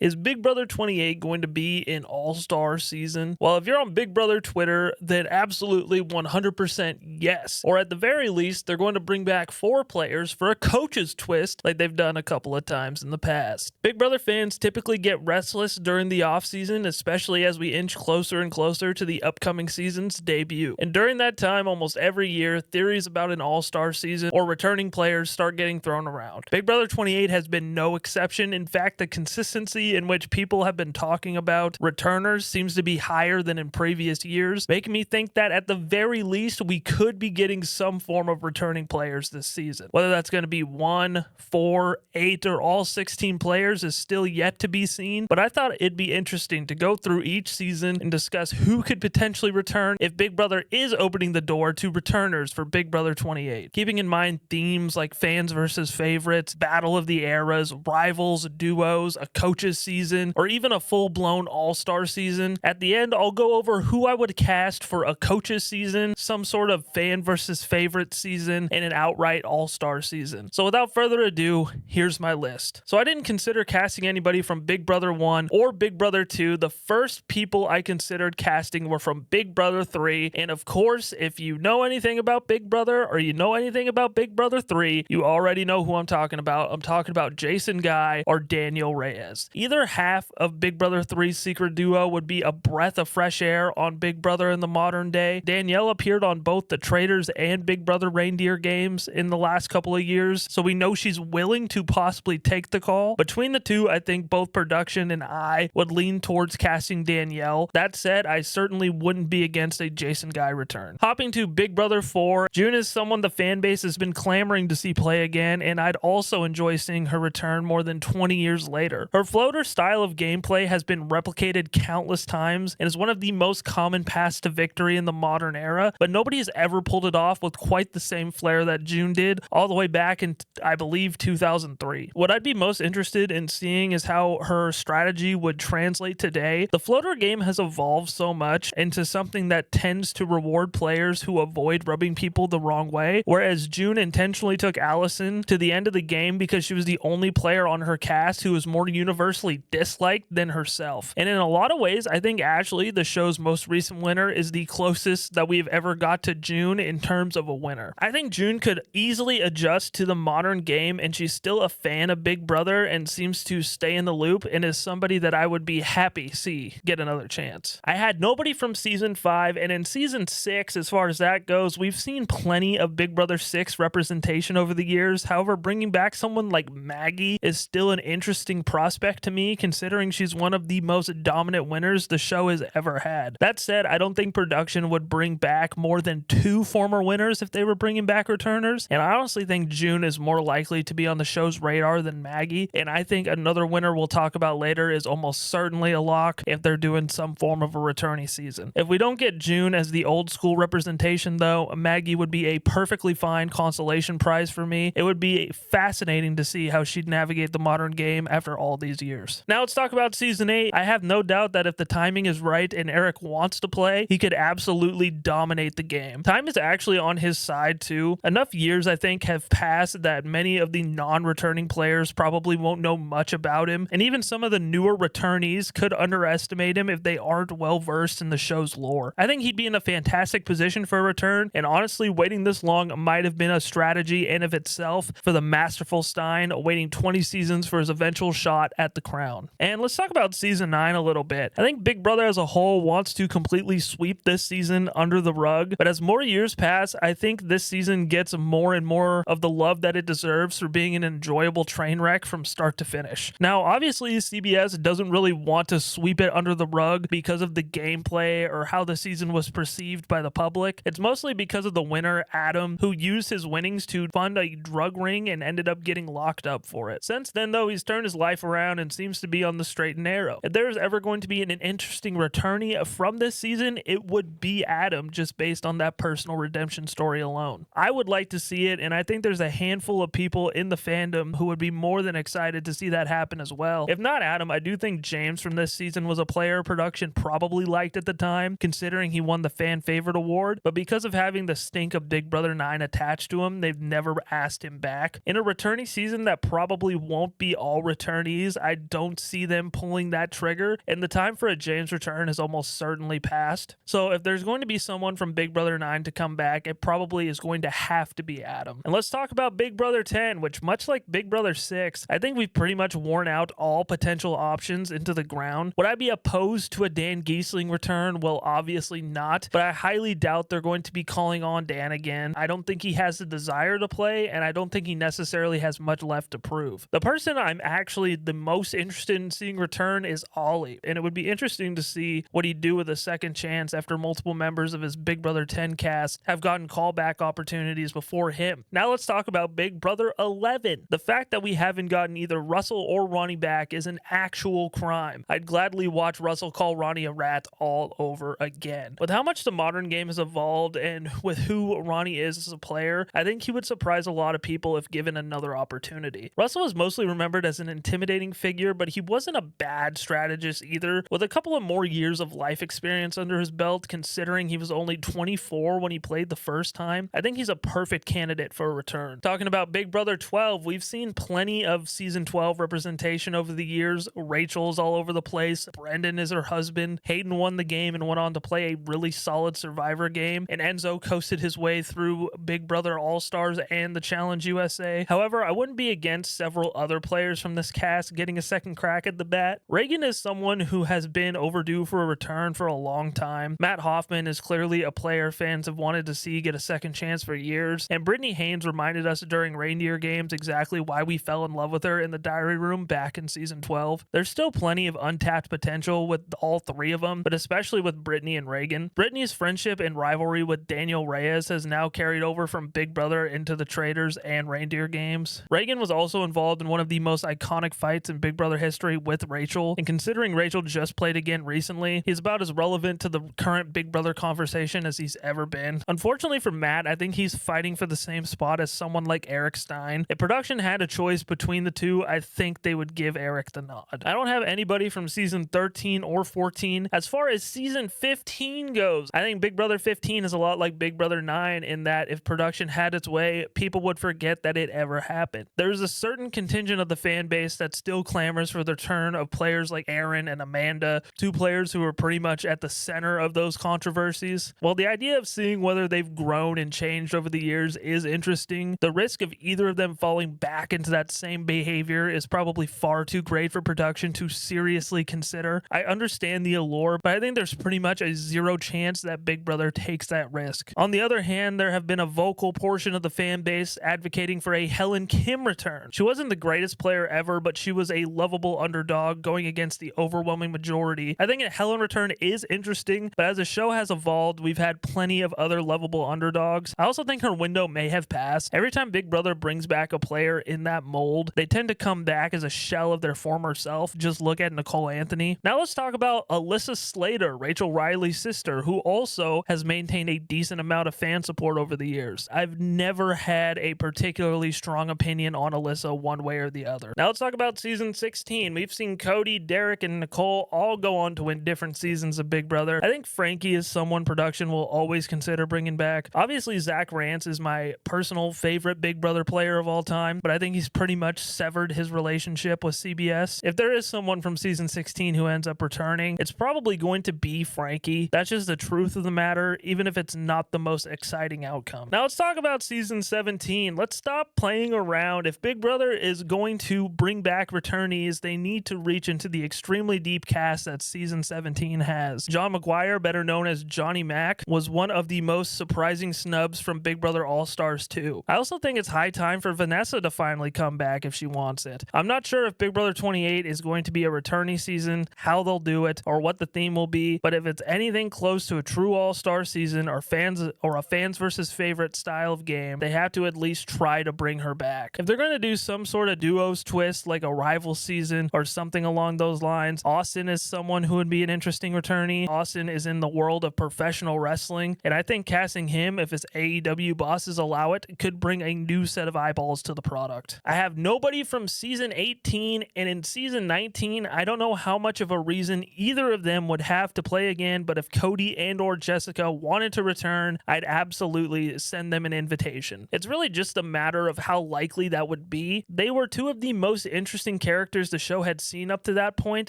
Is Big Brother 28 going to be an all-star season? Well, if you're on Big Brother Twitter, then absolutely 100% yes. Or at the very least, they're going to bring back 4 players for a coach's twist like they've done a couple of times in the past. Big Brother fans typically get restless during the off-season, especially as we inch closer and closer to the upcoming season's debut. And during that time, almost every year, theories about an all-star season or returning players start getting thrown around. Big Brother 28 has been no exception. In fact, the consistency in which people have been talking about returners seems to be higher than in previous years, making me think that at the very least we could be getting some form of returning players this season. Whether that's going to be 1, 4, 8, or all 16 players is still yet to be seen, but I thought it'd be interesting to go through each season and discuss who could potentially return if Big Brother is opening the door to returners for Big Brother 28. Keeping in mind themes like fans versus favorites, battle of the eras, rivals, duos, a coach's season, or even a full-blown all-star season. At the end, I'll go over who I would cast for a coach's season, some sort of fan versus favorite season, and an outright all-star season. So without further ado, here's my list. So I didn't consider casting anybody from Big Brother 1 or Big Brother 2. The first people I considered casting were from Big Brother 3, and of course, if you know anything about Big Brother or you know anything about Big Brother 3, you already know who I'm talking about. I'm talking about Jason Guy or Daniel Reyes. Either half of Big Brother 3's secret duo would be a breath of fresh air on Big Brother in the modern day. Danielle appeared on both the Traitors and Big Brother Reindeer games in the last couple of years, so we know she's willing to possibly take the call. Between the two, I think both production and I would lean towards casting Danielle. That said, I certainly wouldn't be against a Jason Guy return. Hopping to Big Brother 4, June is someone the fan base has been clamoring to see play again, and I'd also enjoy seeing her return more than 20 years later. Her floater style of gameplay has been replicated countless times and is one of the most common paths to victory in the modern era, but nobody has ever pulled it off with quite the same flair that June did all the way back in, I believe, 2003. What I'd be most interested in seeing is how her strategy would translate today. The floater game has evolved so much into something that tends to reward players who avoid rubbing people the wrong way, whereas June intentionally took Allison to the end of the game because she was the only player on her cast who was more universally disliked than herself. And in a lot of ways, I think Ashley, the show's most recent winner, is the closest that we've ever got to June in terms of a winner. I think June could easily adjust to the modern game, and she's still a fan of Big Brother and seems to stay in the loop and is somebody that I would be happy to see get another chance. I had nobody from season 5, and in season 6, as far as that goes, we've seen plenty of Big Brother 6 representation over the years. However, bringing back someone like Maggie is still an interesting prospect to me, considering she's one of the most dominant winners the show has ever had. That said, I don't think production would bring back more than 2 former winners if they were bringing back returners, and I honestly think June is more likely to be on the show's radar than Maggie, and I think another winner we'll talk about later is almost certainly a lock if they're doing some form of a returnee season. If we don't get June as the old school representation though, Maggie would be a perfectly fine consolation prize for me. It would be fascinating to see how she'd navigate the modern game after all these years. Now let's talk about season 8. I have no doubt that if the timing is right and Eric wants to play, he could absolutely dominate the game. Time is actually on his side too. Enough years, I think, have passed that many of the non-returning players probably won't know much about him, and even some of the newer returnees could underestimate him if they aren't well versed in the show's lore. I think he'd be in a fantastic position for a return, and honestly, waiting this long might have been a strategy in of itself for the masterful Stein, waiting 20 seasons for his eventual shot at the crown. And let's talk about season 9 a little bit. I think Big Brother as a whole wants to completely sweep this season under the rug, but as more years pass, I think this season gets more and more of the love that it deserves for being an enjoyable train wreck from start to finish. Now, obviously, CBS doesn't really want to sweep it under the rug because of the gameplay or how the season was perceived by the public. It's mostly because of the winner, Adam, who used his winnings to fund a drug ring and ended up getting locked up for it. Since then, though, he's turned his life around and seems to be on the straight and narrow. If there's ever going to be an interesting returnee from this season, it would be Adam, just based on that personal redemption story alone. I would like to see it, and I think there's a handful of people in the fandom who would be more than excited to see that happen as well. If not Adam, I do think James from this season was a player production probably liked at the time, considering he won the fan favorite award, but because of having the stink of Big Brother 9 attached to him, they've never asked him back. In a returnee season that probably won't be all returnees, I don't see them pulling that trigger, and the time for a James return has almost certainly passed. So if there's going to be someone from Big Brother 9 to come back, it probably is going to have to be Adam. And let's talk about Big Brother 10, which much like Big Brother 6, I think we've pretty much worn out all potential options into the ground. Would I be opposed to a Dan Giesling return? Well, obviously not, but I highly doubt they're going to be calling on Dan again. I don't think he has the desire to play, and I don't think he necessarily has much left to prove. The person I'm actually the most interested in seeing return is Ollie, and it would be interesting to see what he'd do with a second chance after multiple members of his Big Brother 10 cast have gotten callback opportunities before him. Now let's talk about Big Brother 11. The fact that we haven't gotten either Russell or Ronnie back is an actual crime. I'd gladly watch Russell call Ronnie a rat all over again. With how much the modern game has evolved and with who Ronnie is as a player, I think he would surprise a lot of people if given another opportunity. Russell is mostly remembered as an intimidating figure, but he wasn't a bad strategist either. With a couple of more years of life experience under his belt, considering he was only 24 when he played the first time, I think he's a perfect candidate for a return. Talking about Big Brother 12, we've seen plenty of season 12 representation over the years. Rachel's all over the place. Brendan is her husband. Hayden won the game and went on to play a really solid Survivor game, and Enzo coasted his way through Big Brother All-Stars and the Challenge USA. However, I wouldn't be against several other players from this cast getting a second crack at the bat. Reagan is someone who has been overdue for a return for a long time. Matt Hoffman is clearly a player fans have wanted to see get a second chance for years, and Brittany Haynes reminded us during Reindeer Games exactly why we fell in love with her in the diary room back in season 12. There's still plenty of untapped potential with all three of them, but especially with Brittany and Reagan. Brittany's friendship and rivalry with Daniel Reyes has now carried over from Big Brother into the Traders and Reindeer Games. Reagan was also involved in one of the most iconic fights in Big Brother history with Rachel, and considering Rachel just played again recently, he's about as relevant to the current Big Brother conversation as he's ever been. Unfortunately for Matt, I think he's fighting for the same spot as someone like Eric Stein. If production had a choice between the two, I think they would give Eric the nod. I don't have anybody from season 13 or 14. As far as season 15 goes, I think Big Brother 15 is a lot like Big Brother 9 in that if production had its way, people would forget that it ever happened. There's a certain contingent of the fan base that still clamors for the return of players like Aaron and Amanda, two players who are pretty much at the center of those controversies. While the idea of seeing whether they've grown and changed over the years is interesting, the risk of either of them falling back into that same behavior is probably far too great for production to seriously consider. I understand the allure, but I think there's pretty much a zero chance that Big Brother takes that risk. On the other hand, there have been a vocal portion of the fan base advocating for a Helen Kim return. She wasn't the greatest player ever, but she was a lovable underdog going against the overwhelming majority. I think a Helen return is interesting, but as the show has evolved, we've had plenty of other lovable underdogs. I also think her window may have passed. Every time Big Brother brings back a player in that mold, they tend to come back as a shell of their former self. Just look at Nicole Anthony. Now let's talk about Alyssa Slater, Rachel Riley's sister, who also has maintained a decent amount of fan support over the years. I've never had a particularly strong opinion on Alyssa one way or the other. Now let's talk about season 16. We've seen Cody, Derek, and Nicole all go on to win different seasons of Big Brother. I think Frankie is someone production will always consider bringing back. Obviously, Zach Rance is my personal favorite Big Brother player of all time, but I think he's pretty much severed his relationship with CBS. If there is someone from season 16 who ends up returning, it's probably going to be Frankie. That's just the truth of the matter, even if it's not the most exciting outcome. Now let's talk about season 17. Let's stop playing around. If Big Brother is going to bring back returnees, they need to reach into the extremely deep cast that season 17 has. John McGuire, better known as Johnny Mac, was one of the most surprising snubs from Big Brother All-Stars 2. I also think it's high time for Vanessa to finally come back if she wants it. I'm not sure if Big Brother 28 is going to be a returnee season, how they'll do it, or what the theme will be, but if it's anything close to a true All-Star season or a fans versus favorite style of game, they have to at least try to bring her back. If they're going to do some sort of duos twist like a rival season or something along those lines, Austin is someone who would be an interesting returnee. Austin is in the world of professional wrestling, and I think casting him, if his AEW bosses allow it, could bring a new set of eyeballs to the product. I have nobody from season 18, and in season 19, I don't know how much of a reason either of them would have to play again, but if Cody and or Jessica wanted to return, I'd absolutely send them an invitation. It's really just a matter of how likely that would be. They were two of the most interesting characters characters the show had seen up to that point,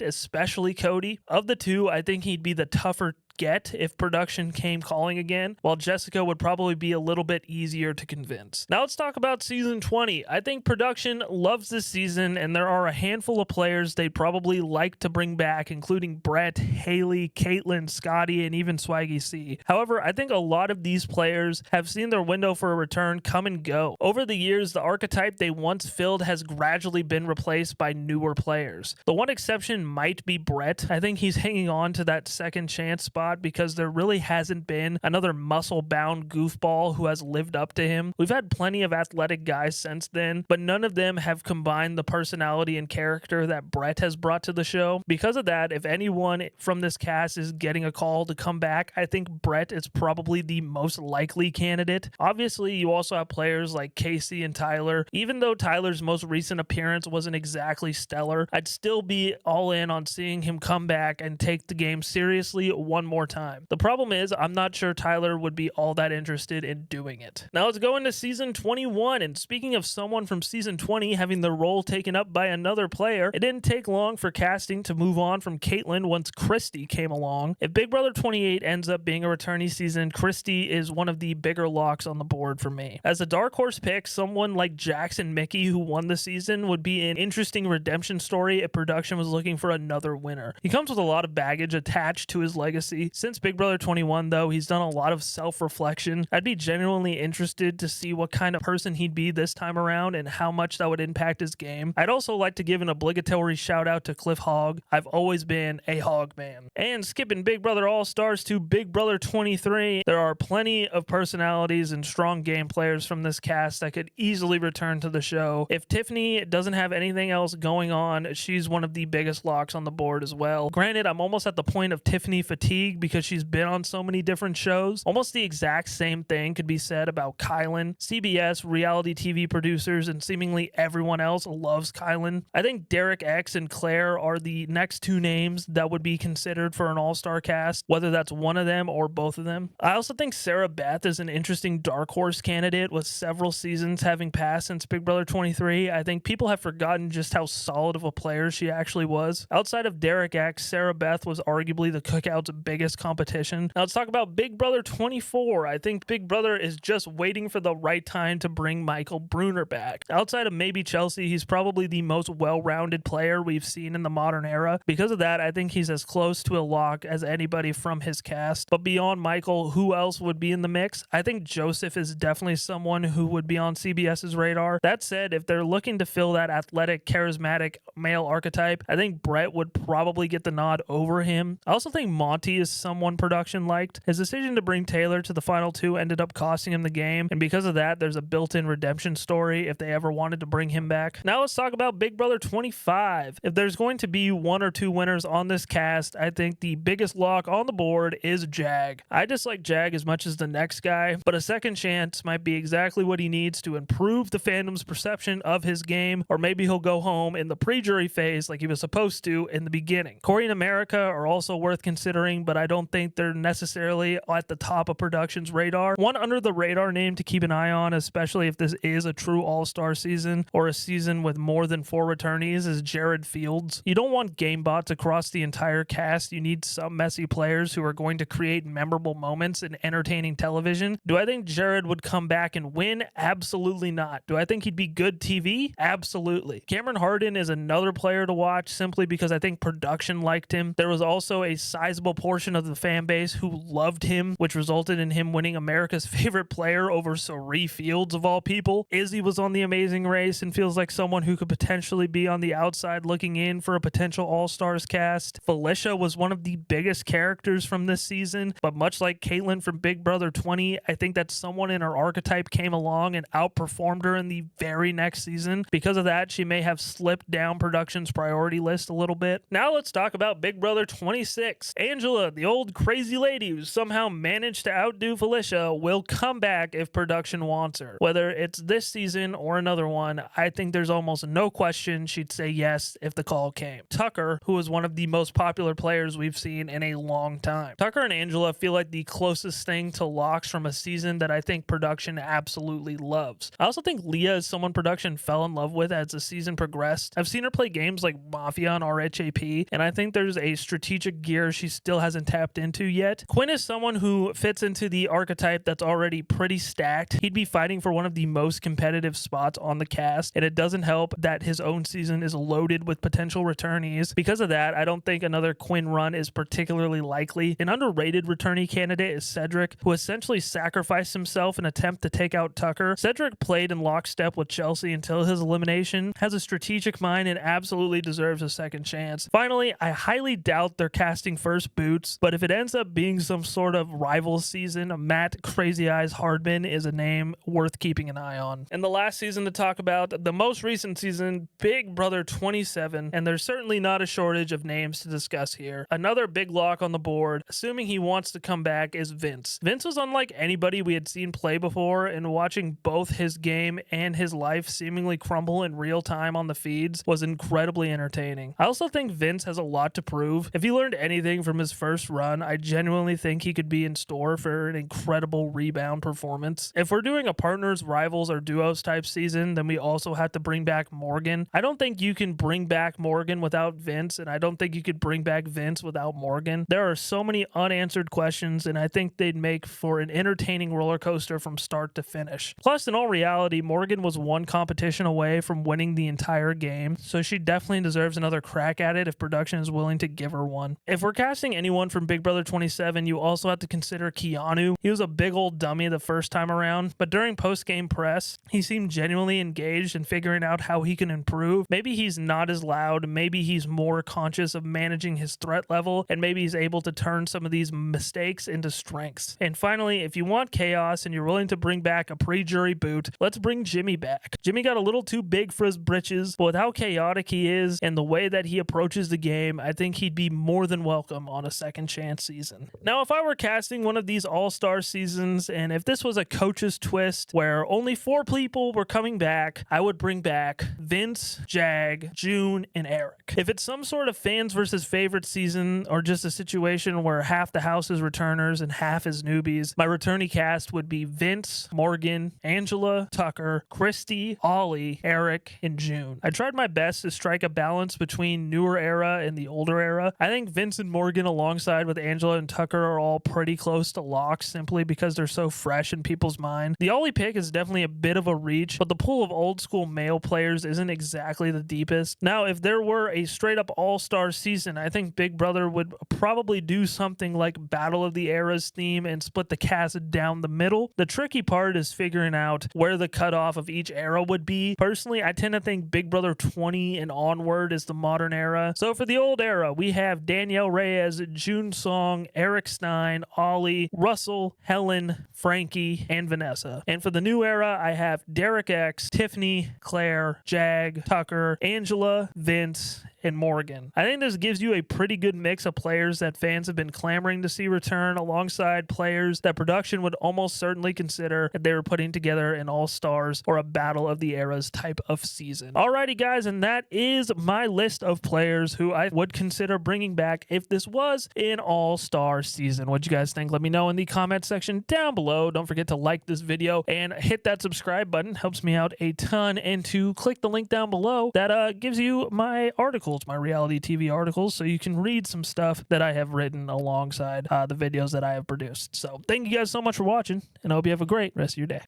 especially Cody. Of the two, I think he'd be the tougher get if production came calling again, while Jessica would probably be a little bit easier to convince. Now let's talk about season 20. I think production loves this season, and there are a handful of players they'd probably like to bring back, including Brett, Haley, Caitlyn, Scotty, and even Swaggy C. However, I think a lot of these players have seen their window for a return come and go. Over the years, the archetype they once filled has gradually been replaced by newer players. The one exception might be Brett. I think he's hanging on to that second chance spot because there really hasn't been another muscle-bound goofball who has lived up to him. We've had plenty of athletic guys since then, but none of them have combined the personality and character that Brett has brought to the show. Because of that, if anyone from this cast is getting a call to come back, I think Brett is probably the most likely candidate. Obviously, you also have players like Casey and Tyler. Even though Tyler's most recent appearance wasn't exactly stellar, I'd still be all in on seeing him come back and take the game seriously one more time. The problem is, I'm not sure Tyler would be all that interested in doing it. Now let's go into season 21, and speaking of someone from season 20 having their role taken up by another player, it didn't take long for casting to move on from Caitlyn once Christy came along. If Big Brother 28 ends up being a returnee season, Christy is one of the bigger locks on the board for me. As a dark horse pick, someone like Jackson Mickey, who won the season, would be an interesting redemption story if production was looking for another winner. He comes with a lot of baggage attached to his legacy. Since Big Brother 21, though, he's done a lot of self-reflection. I'd be genuinely interested to see what kind of person he'd be this time around and how much that would impact his game. I'd also like to give an obligatory shout out to Cliff Hogg. I've always been a Hog man. And skipping Big Brother All-Stars to Big Brother 23, there are plenty of personalities and strong game players from this cast that could easily return to the show. If Tiffany doesn't have anything else going on, she's one of the biggest locks on the board as well. Granted, I'm almost at the point of Tiffany fatigue because she's been on so many different shows. Almost the exact same thing could be said about Kylan. CBS, reality TV producers, and seemingly everyone else loves Kylan. I think Derek X and Claire are the next two names that would be considered for an all-star cast, whether that's one of them or both of them. I also think Sarah Beth is an interesting dark horse candidate with several seasons having passed since Big Brother 23. I think people have forgotten just how solid of a player she actually was. Outside of Derek X, Sarah Beth was arguably the Cookout's biggest competition. Now let's talk about Big Brother 24. I think Big Brother is just waiting for the right time to bring Michael Bruner back. Outside of maybe Chelsea, he's probably the most well-rounded player we've seen in the modern era. Because of that, I think he's as close to a lock as anybody from his cast. But beyond Michael, who else would be in the mix? I think Joseph is definitely someone who would be on CBS's radar. That said, if they're looking to fill that athletic, charismatic male archetype, I think Brett would probably get the nod over him. I also think Monty is someone production liked. His decision to bring Taylor to the final two ended up costing him the game, and because of that, there's a built-in redemption story if they ever wanted to bring him back. Now let's talk about Big Brother 25. If there's going to be one or two winners on this cast, I think the biggest lock on the board is Jag. I dislike Jag as much as the next guy, but a second chance might be exactly what he needs to improve the fandom's perception of his game, or maybe he'll go home in the pre-jury phase like he was supposed to in the beginning. Corey and America are also worth considering, but I don't think they're necessarily at the top of production's radar. One under the radar name to keep an eye on, especially if this is a true all-star season or a season with more than 4 returnees, is Jared Fields. You don't want game bots across the entire cast. You need some messy players who are going to create memorable moments in entertaining television. Do I think Jared would come back and win? Absolutely not. Do I think he'd be good TV? Absolutely. Cameron Harden is another player to watch simply because I think production liked him. There was also a sizable portion of the fan base who loved him, which resulted in him winning America's favorite player over Soree Fields of all people. Izzy was on The Amazing Race and feels like someone who could potentially be on the outside looking in for a potential All-Stars cast. Felicia was one of the biggest characters from this season, but much like Caitlyn from Big Brother 20, I think that someone in her archetype came along and outperformed her in the very next season. Because of that, she may have slipped down production's priority list a little bit. Now let's talk about Big Brother 26. Angela, the old crazy lady who somehow managed to outdo Felicia will come back if production wants her. Whether it's this season or another one, I think there's almost no question she'd say yes if the call came. Tucker, who is one of the most popular players we've seen in a long time. Tucker and Angela feel like the closest thing to locks from a season that I think production absolutely loves. I also think Leah is someone production fell in love with as the season progressed. I've seen her play games like Mafia on RHAP, and I think there's a strategic gear she still hasn't tapped into yet. Quinn is someone who fits into the archetype that's already pretty stacked. He'd be fighting for one of the most competitive spots on the cast, and it doesn't help that his own season is loaded with potential returnees. Because of that, I don't think another Quinn run is particularly likely. An underrated returnee candidate is Cedric, who essentially sacrificed himself in an attempt to take out Tucker. Cedric played in lockstep with Chelsea until his elimination, has a strategic mind, and absolutely deserves a second chance. Finally, I highly doubt they're casting first Boots, but if it ends up being some sort of rival season, Matt Crazy Eyes Hardman is a name worth keeping an eye on. And the last season to talk about, the most recent season, Big Brother 27, and there's certainly not a shortage of names to discuss here. Another big lock on the board, assuming he wants to come back, is Vince. Vince was unlike anybody we had seen play before, and watching both his game and his life seemingly crumble in real time on the feeds was incredibly entertaining. I also think Vince has a lot to prove. If he learned anything from his first run, I genuinely think he could be in store for an incredible rebound performance. If we're doing a partners, rivals, or duos type season, then we also have to bring back Morgan. I don't think you can bring back Morgan without Vince, and I don't think you could bring back Vince without Morgan. There are so many unanswered questions, and I think they'd make for an entertaining roller coaster from start to finish. Plus, in all reality, Morgan was one competition away from winning the entire game, so she definitely deserves another crack at it if production is willing to give her one. If we're casting anyone from Big Brother 27, you also have to consider Keanu. He was a big old dummy the first time around, but during post-game press, he seemed genuinely engaged in figuring out how he can improve. Maybe he's not as loud, maybe he's more conscious of managing his threat level, and maybe he's able to turn some of these mistakes into strengths. And finally, if you want chaos and you're willing to bring back a pre-jury boot, let's bring Jimmy back. Jimmy got a little too big for his britches, but with how chaotic he is and the way that he approaches the game, I think he'd be more than welcome on a second chance season. Now, if I were casting one of these all-star seasons, and if this was a coach's twist where only 4 people were coming back, I would bring back Vince, Jag, June, and Eric. If it's some sort of fans versus favorites season, or just a situation where half the house is returners and half is newbies, my returnee cast would be Vince, Morgan, Angela, Tucker, Christy, Ollie, Eric, and June. I tried my best to strike a balance between newer era and the older era. I think Vince and Morgan alongside with Angela and Tucker are all pretty close to locks simply because they're so fresh in people's mind. The Ollie pick is definitely a bit of a reach, but the pool of old school male players isn't exactly the deepest. Now, if there were a straight up all-star season, I think Big Brother would probably do something like Battle of the Eras theme and split the cast down the middle. The tricky part is figuring out where the cutoff of each era would be. Personally, I tend to think Big Brother 20 and onward is the modern era. So for the old era, we have Danielle Reyes, June Song, Eric Stein, Ollie, Russell, Helen, Frankie, and Vanessa. And for the new era, I have Derek X, Tiffany, Claire, Jag, Tucker, Angela, Vince, and Morgan. I think this gives you a pretty good mix of players that fans have been clamoring to see return alongside players that production would almost certainly consider if they were putting together an all-stars or a battle of the eras type of season. Alrighty guys, and that is my list of players who I would consider bringing back if this was an all-star season. What you guys think? Let me know in the comment section down below. Don't forget to like this video and hit that subscribe button. Helps me out a ton. And to click the link down below that gives you my articles, my reality TV articles, so you can read some stuff that I have written alongside the videos that I have produced. So thank you guys so much for watching, and I hope you have a great rest of your day.